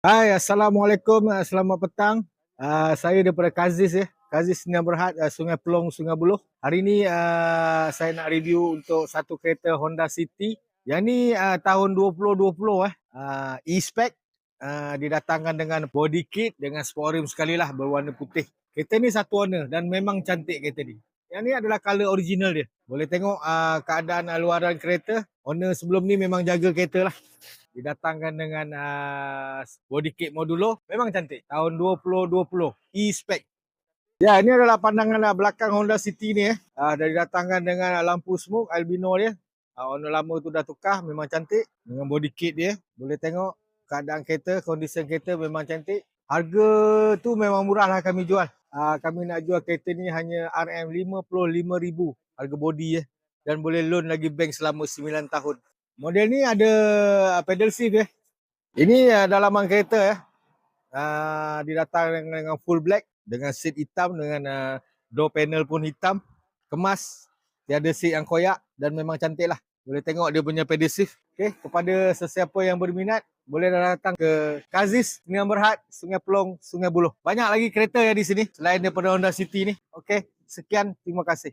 Hai, Assalamualaikum. Selamat petang. Saya daripada Kazis ya. Kazis Sdn Bhd, Sungai Pelong, Sungai Buloh. Hari ini saya nak review untuk satu kereta Honda City. Yang ni tahun 2020 E-Spec. Didatangkan dengan body kit dengan sport rim sekali lah berwarna putih. Kereta ni satu warna dan memang cantik kereta ni. Yang ni adalah color original dia. Boleh tengok keadaan luaran kereta. Owner sebelum ni memang jaga kereta lah. Didatangkan dengan body kit modulo, memang cantik. Tahun 2020, E-Spec. Ya, ini adalah pandangan belakang Honda City ni dah didatangkan dengan lampu smoke albino dia. Owner lama tu dah tukar, memang cantik dengan body kit dia. Boleh tengok keadaan kereta, kondisi kereta memang cantik. Harga tu memang murah lah kami jual. Kami nak jual kereta ni hanya RM55,000 harga body dan boleh loan lagi bank selama 9 tahun. Model ni ada pedal shift ya. Ini dalaman kereta ya. Didatangkan dengan full black, dengan seat hitam, dengan door panel pun hitam. Kemas, tiada seat yang koyak dan memang cantik lah. Boleh tengok dia punya pedal shift. Okay, kepada sesiapa yang berminat, boleh datang ke Kazis Sdn Bhd, Sungai Pelong, Sungai Buloh. Banyak lagi kereta ya di sini selain daripada Honda City ni. Okay, sekian, terima kasih.